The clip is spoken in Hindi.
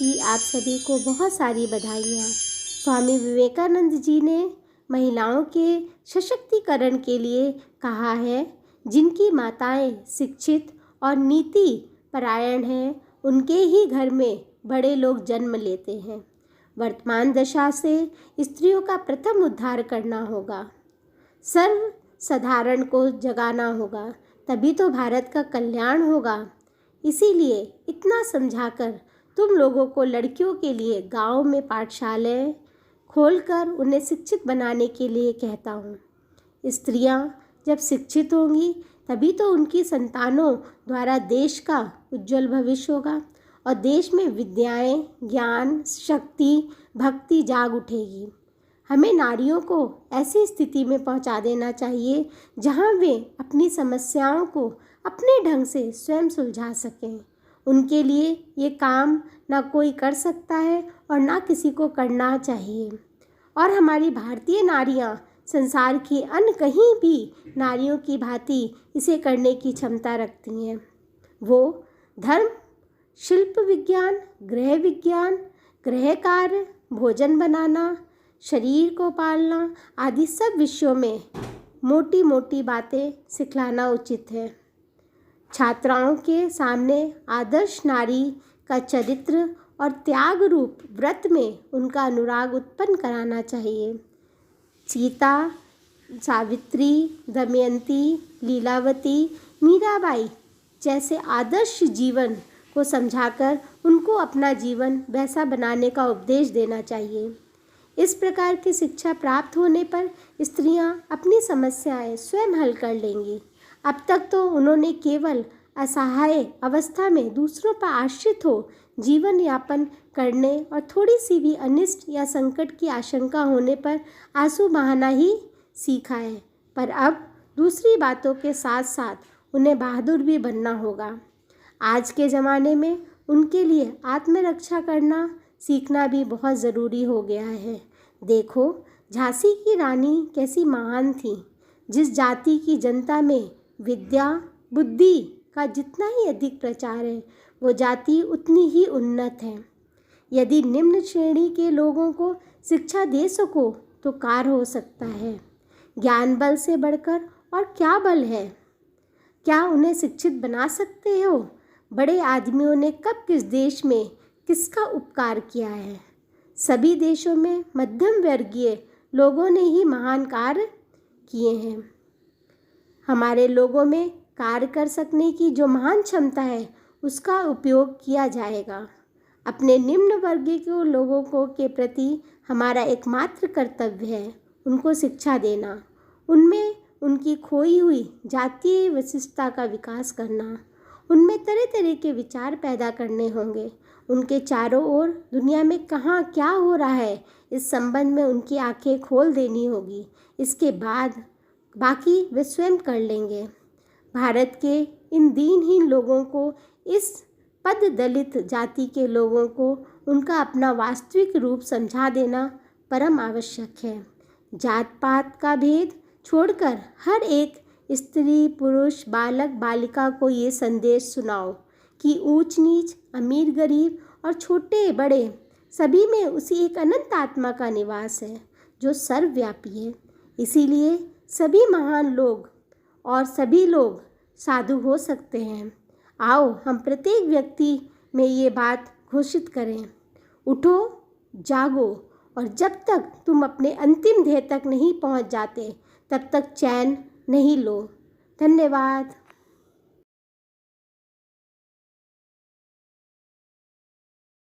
की आप सभी को बहुत सारी बधाइयाँ। स्वामी विवेकानंद जी ने महिलाओं के सशक्तिकरण के लिए कहा है, जिनकी माताएं शिक्षित और नीति परायण हैं, उनके ही घर में बड़े लोग जन्म लेते हैं। वर्तमान दशा से स्त्रियों का प्रथम उद्धार करना होगा, सर्व साधारण को जगाना होगा, तभी तो भारत का कल्याण होगा। इसीलिए इतना समझाकर तुम लोगों को लड़कियों के लिए गांव में पाठशालाएं खोलकर उन्हें शिक्षित बनाने के लिए कहता हूँ। स्त्रियां जब शिक्षित होंगी तभी तो उनकी संतानों द्वारा देश का उज्जवल भविष्य होगा और देश में विद्याएं, ज्ञान, शक्ति, भक्ति जाग उठेगी। हमें नारियों को ऐसी स्थिति में पहुंचा देना चाहिए जहां वे अपनी समस्याओं को अपने ढंग से स्वयं सुलझा सकें। उनके लिए ये काम ना कोई कर सकता है और ना किसी को करना चाहिए। और हमारी भारतीय नारियां संसार की अन्य कहीं भी नारियों की भांति इसे करने की क्षमता रखती हैं। वो धर्म, शिल्प विज्ञान, गृह कार्य, भोजन बनाना, शरीर को पालना आदि सब विषयों में मोटी मोटी बातें सिखलाना उचित है। छात्राओं के सामने आदर्श नारी का चरित्र और त्याग रूप व्रत में उनका अनुराग उत्पन्न कराना चाहिए। सीता, सावित्री, दमयंती, लीलावती, मीराबाई जैसे आदर्श जीवन को समझाकर उनको अपना जीवन वैसा बनाने का उपदेश देना चाहिए। इस प्रकार की शिक्षा प्राप्त होने पर स्त्रियां अपनी समस्याएं स्वयं हल कर लेंगी। अब तक तो उन्होंने केवल असहाय अवस्था में दूसरों पर आश्रित हो जीवन यापन करने और थोड़ी सी भी अनिष्ट या संकट की आशंका होने पर आंसू बहाना ही सीखा है, पर अब दूसरी बातों के साथ साथ उन्हें बहादुर भी बनना होगा। आज के ज़माने में उनके लिए आत्मरक्षा करना सीखना भी बहुत ज़रूरी हो गया है। देखो, झांसी की रानी कैसी महान थी। जिस जाति की जनता में विद्या बुद्धि का जितना ही अधिक प्रचार है, वो जाति उतनी ही उन्नत है। यदि निम्न श्रेणी के लोगों को शिक्षा दे सको तो कार्य हो सकता है। ज्ञान बल से बढ़कर और क्या बल है? क्या उन्हें शिक्षित बना सकते हो? बड़े आदमियों ने कब किस देश में किसका उपकार किया है? सभी देशों में मध्यम वर्गीय लोगों ने ही महान कार्य किए हैं। हमारे लोगों में कार्य कर सकने की जो महान क्षमता है उसका उपयोग किया जाएगा। अपने निम्न वर्गीय के लोगों को के प्रति हमारा एकमात्र कर्तव्य है उनको शिक्षा देना, उनमें उनकी खोई हुई जातीय विशिष्टता का विकास करना, उनमें तरह तरह के विचार पैदा करने होंगे। उनके चारों ओर दुनिया में कहाँ क्या हो रहा है इस संबंध में उनकी आंखें खोल देनी होगी। इसके बाद बाकी वे स्वयं कर लेंगे। भारत के इन दीनहीन लोगों को, इस पद दलित जाति के लोगों को उनका अपना वास्तविक रूप समझा देना परम आवश्यक है। जात पात का भेद छोड़कर हर एक स्त्री, पुरुष, बालक, बालिका को ये संदेश सुनाओ कि ऊंच नीच, अमीर गरीब और छोटे बड़े सभी में उसी एक अनंत आत्मा का निवास है जो सर्वव्यापी है। इसीलिए सभी महान लोग और सभी लोग साधु हो सकते हैं। आओ हम प्रत्येक व्यक्ति में ये बात घोषित करें। उठो, जागो और जब तक तुम अपने अंतिम ध्येय तक नहीं पहुंच जाते तब तक चैन नहीं लो। धन्यवाद।